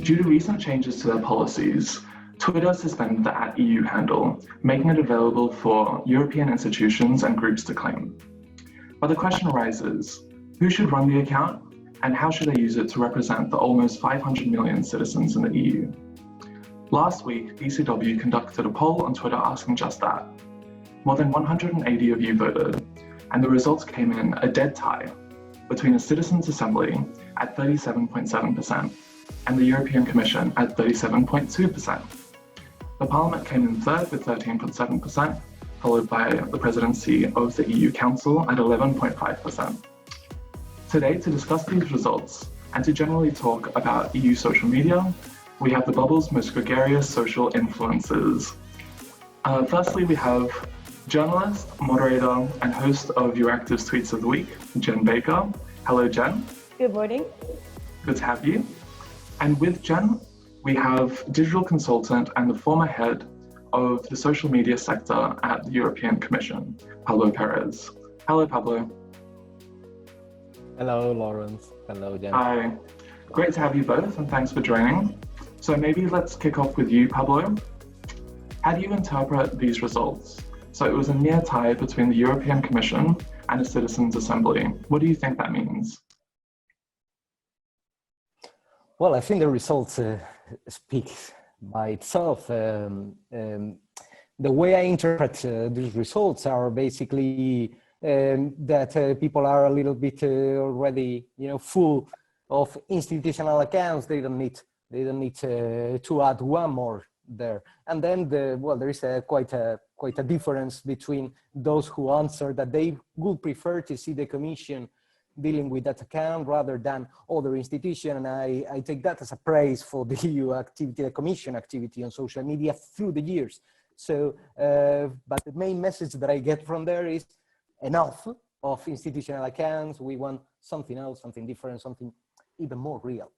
Due to recent changes to their policies, Twitter suspended the @EU handle, making it available for European institutions and groups to claim. But the question arises, who should run the account and how should they use it to represent the almost 500 million citizens in the EU? Last week, ECW conducted a poll on Twitter asking just that. More than 180 of you voted, and the results came in a dead tie between a Citizens' Assembly at 37.7% and the European Commission at 37.2%. The Parliament came in third with 13.7%, followed by the presidency of the EU Council at 11.5%. Today, to discuss these results and to generally talk about EU social media, we have the bubble's most gregarious social influencers. Firstly, we have journalist, moderator, and host of Euractiv's Tweets of the Week, Jen Baker. Hello, Jen. Good morning. Good to have you. And with Jen, we have digital consultant and the former head of the social media sector at the European Commission, Pablo Perez. Hello, Pablo. Hello, Lawrence. Hello, Jen. Hi. Great to have you both, and thanks for joining. So maybe let's kick off with you, Pablo. How do you interpret these results? So it was a near tie between the European Commission and a Citizens' Assembly. What do you think that means? Well, I think the results speak by itself. The way I interpret these results are basically that people are a little bit already, full of institutional accounts. They don't need to add one more there. And then there is quite a difference between those who answer that they would prefer to see the Commission dealing with that account rather than other institutions. And I take that as a praise for the EU activity, the Commission activity on social media through the years. So, but the main message that I get from there is enough of institutional accounts. We want something else, something different, something even more real.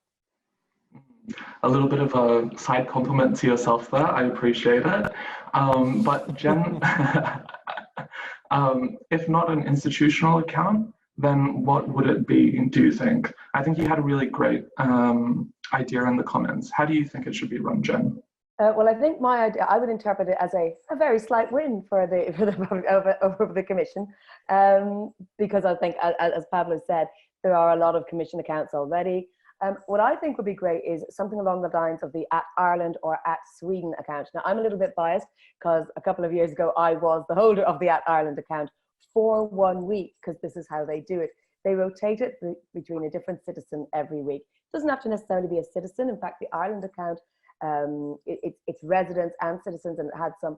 A little bit of a side compliment to yourself there. I appreciate it. But Jen, if not an institutional account, then what would it be, do you think? I think you had a really great idea in the comments. How do you think it should be run, Jen? Well, I think my idea, I would interpret it as a very slight win for the public over the Commission, because I think, as Pablo said, there are a lot of Commission accounts already. What I think would be great is something along the lines of the @Ireland or @Sweden account. Now, I'm a little bit biased because a couple of years ago, I was the holder of the @Ireland account for 1 week, because this is how they do it. They rotate it between a different citizen every week. It doesn't have to necessarily be a citizen. In fact, the Ireland account, it's residents and citizens, and it had some,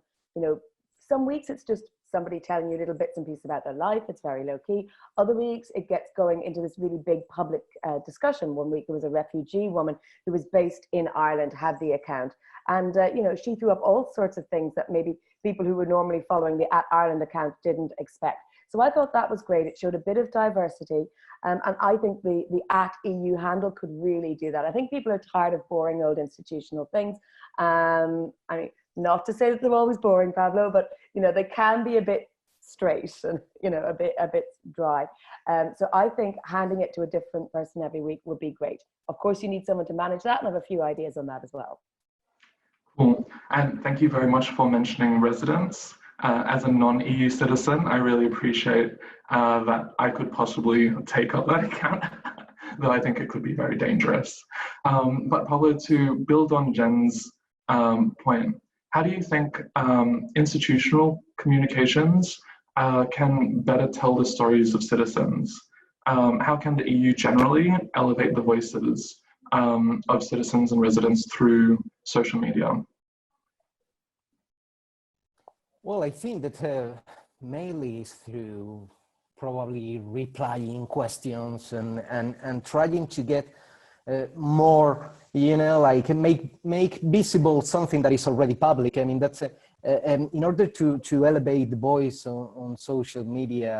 some weeks it's just somebody telling you little bits and pieces about their life. It's very low key. Other weeks it gets going into this really big public discussion. 1 week there was a refugee woman who was based in Ireland, had the account. And, she threw up all sorts of things that maybe people who were normally following the @Ireland account didn't expect. So I thought that was great. It showed a bit of diversity. And I think the @EU handle could really do that. I think people are tired of boring old institutional things. I mean, not to say that they're always boring, Pablo, but, they can be a bit straight and, a bit dry. So I think handing it to a different person every week would be great. Of course, you need someone to manage that, and I have a few ideas on that as well. Cool. And thank you very much for mentioning residents. As a non-EU citizen, I really appreciate that I could possibly take up that account, though I think it could be very dangerous. But Pablo, to build on Jen's point, how do you think institutional communications can better tell the stories of citizens? How can the EU generally elevate the voices of citizens and residents through social media? Well, I think that mainly is through probably replying questions and trying to get more, like make visible something that is already public. I mean, that's in order to elevate the voice on social media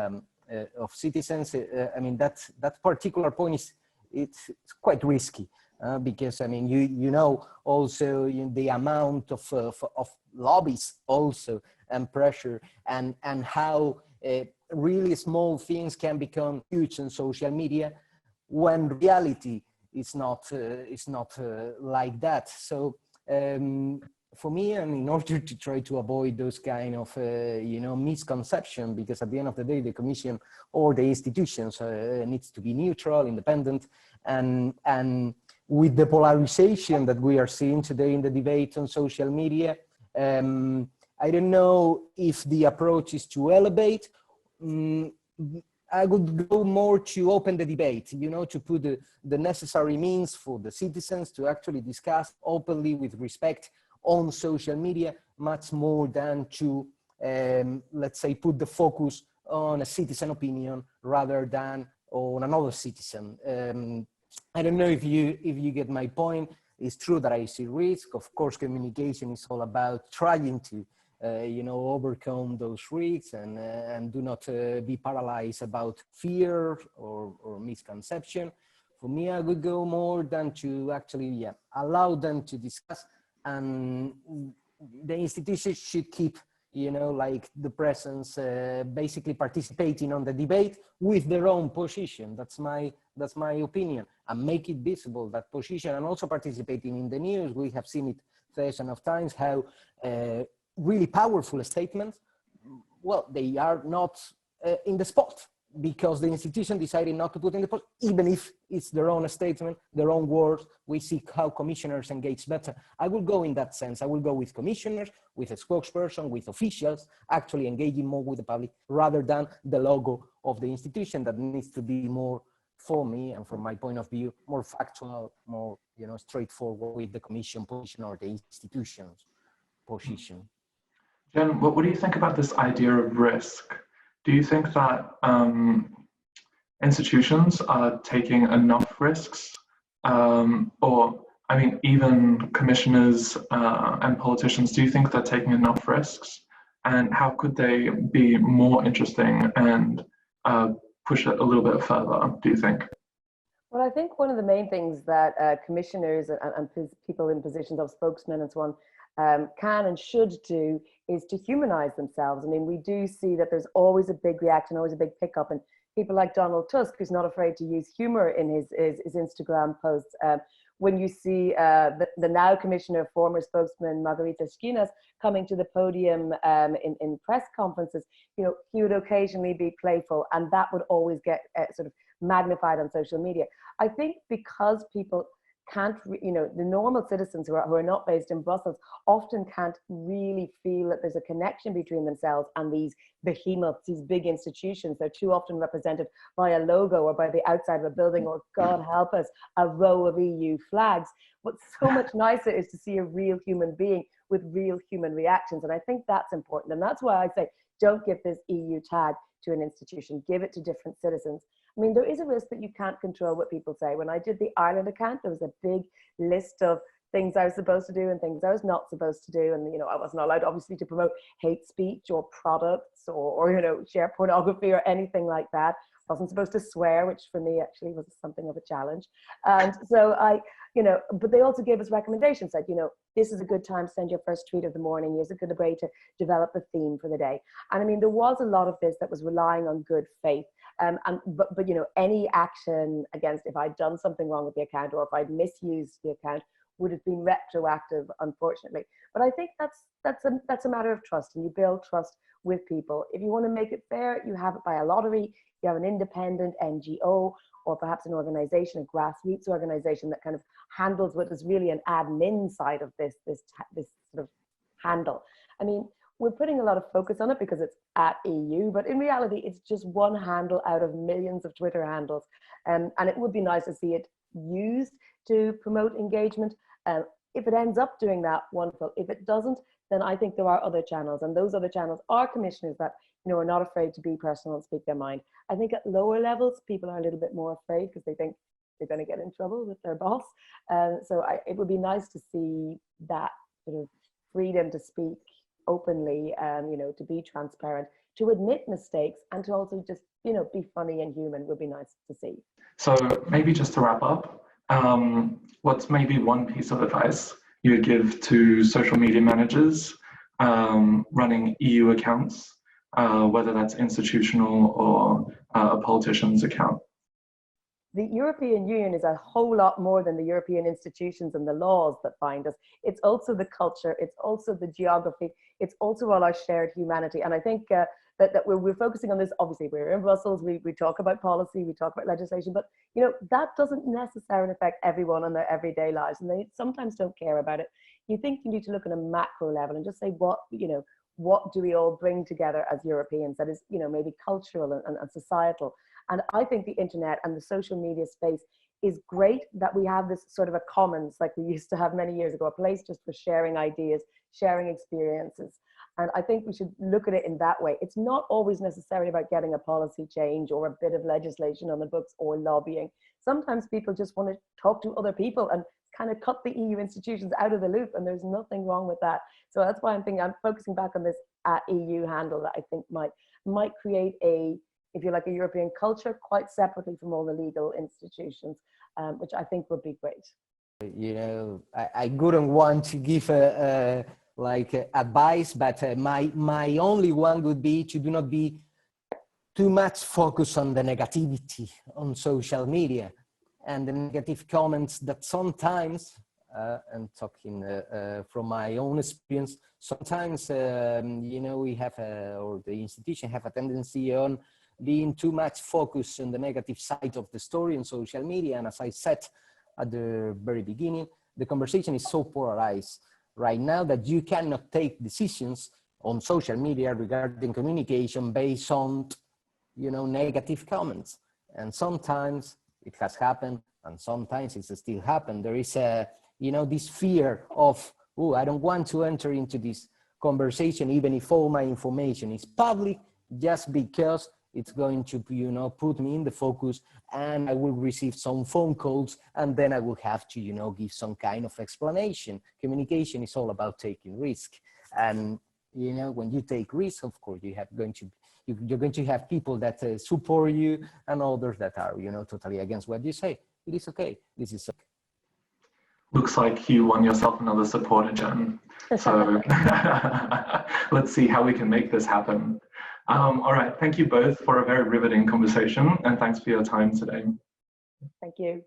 of citizens. I mean, that particular point it's quite risky. Because I mean, also the amount of lobbies also and pressure and how really small things can become huge on social media, when reality it's not like that. So for me, and in order to try to avoid those kind of misconception, because at the end of the day, the Commission or the institutions needs to be neutral, independent, and with the polarization that we are seeing today in the debate on social media, I don't know if the approach is to elevate. I would go more to open the debate, to put the necessary means for the citizens to actually discuss openly with respect on social media, much more than to, let's say, put the focus on a citizen opinion rather than on another citizen. I don't know if you get my point. It's true that I see risk. Of course, communication is all about trying to overcome those risks and do not be paralyzed about fear or misconception. For me, I would go more than to actually allow them to discuss, and the institutions should keep like the presence, basically participating on the debate with their own position. That's my opinion, and make it visible, that position, and also participating in the news. We have seen it thousands of times how really powerful statements, well, they are not in the spot because the institution decided not to put in the spot, even if it's their own statement, their own words. We see how commissioners engage better. I will go in that sense. I will go with commissioners, with a spokesperson, with officials, actually engaging more with the public rather than the logo of the institution that needs to be more, for me and from my point of view, more factual, more straightforward with the commission position or the institution's position. Jen, what do you think about this idea of risk? Do you think that institutions are taking enough risks? Even commissioners and politicians, do you think they're taking enough risks? And how could they be more interesting and push it a little bit further, do you think? Well, I think one of the main things that commissioners and people in positions of spokesmen and so on can and should do is to humanize themselves. I mean, we do see that there's always a big reaction, always a big pickup, and people like Donald Tusk, who's not afraid to use humor in his Instagram posts. When you see the now commissioner, former spokesman Margarita Schinas coming to the podium in press conferences, he would occasionally be playful, and that would always get sort of magnified on social media. I think because people can't, the normal citizens who are not based in Brussels often can't really feel that there's a connection between themselves and these behemoths, these big institutions. They're too often represented by a logo or by the outside of a building, or God help us, a row of EU flags. What's so much nicer is to see a real human being with real human reactions. And I think that's important. And that's why I say, don't give this EU tag to an institution, give it to different citizens. I mean, there is a risk that you can't control what people say. When I did the Ireland account, there was a big list of things I was supposed to do and things I was not supposed to do. And, I wasn't allowed, obviously, to promote hate speech or products or share pornography or anything like that. I wasn't supposed to swear, which for me actually was something of a challenge. And so but they also gave us recommendations that, this is a good time to send your first tweet of the morning. Here's a good way to develop a theme for the day. And I mean, there was a lot of this that was relying on good faith. But any action against, if I'd done something wrong with the account or if I'd misused the account, would have been retroactive, unfortunately. But I think that's a matter of trust, and you build trust with people. If you want to make it fair, you have it by a lottery. You have an independent NGO or perhaps an organization, a grassroots organization that kind of handles what is really an admin side of this sort of handle. I mean, we're putting a lot of focus on it because it's at EU, but in reality, it's just one handle out of millions of Twitter handles. And it would be nice to see it used to promote engagement. If it ends up doing that, wonderful. If it doesn't, then I think there are other channels, and those other channels are commissioners that are not afraid to be personal and speak their mind. I think at lower levels, people are a little bit more afraid because they think they're going to get in trouble with their boss. So it would be nice to see that sort of freedom to speak openly, to be transparent, to admit mistakes, and to also just, be funny and human would be nice to see. So maybe just to wrap up, what's maybe one piece of advice you would give to social media managers running EU accounts, whether that's institutional or a politician's account? the European Union is a whole lot more than the European institutions and the laws that bind us. It's also the culture, it's also the geography, it's also all our shared humanity. And I think that we're focusing on this. Obviously, we're in Brussels, we talk about policy, we talk about legislation, but you know, that doesn't necessarily affect everyone in their everyday lives, and they sometimes don't care about it. You think you need to look at a macro level and just say, what, you know, what do we all bring together as Europeans that is, you know, maybe cultural and societal. And I think the internet and the social media space is great, that we have this sort of a commons like we used to have many years ago, a place just for sharing ideas, sharing experiences. And I think we should look at it in that way. It's not always necessarily about getting a policy change or a bit of legislation on the books or lobbying. Sometimes people just want to talk to other people and kind of cut the EU institutions out of the loop, and there's nothing wrong with that. So that's why I'm focusing back on this EU handle that I think might create a, if you like, a European culture quite separately from all the legal institutions, which I think would be great. You know, I wouldn't want to give advice, but my only one would be to do not be too much focused on the negativity on social media and the negative comments that sometimes, and talking from my own experience, sometimes, you know, we have, or the institution have a tendency on being too much focused on the negative side of the story on social media. And as I said at the very beginning, the conversation is so polarized right now that you cannot take decisions on social media regarding communication based on, you know, negative comments. And sometimes it has happened, and sometimes it's still happened. There is a, you know, this fear of, oh, I don't want to enter into this conversation, even if all my information is public, just because it's going to, you know, put me in the focus, and I will receive some phone calls, and then I will have to, you know, give some kind of explanation. Communication is all about taking risk. And, you know, when you take risks, of course, you're going to have people that support you and others that are, you know, totally against what you say. It is okay. This is okay. Looks like you won yourself another supporter, Jen. So let's see how we can make this happen. All right, thank you both for a very riveting conversation, and thanks for your time today. Thank you.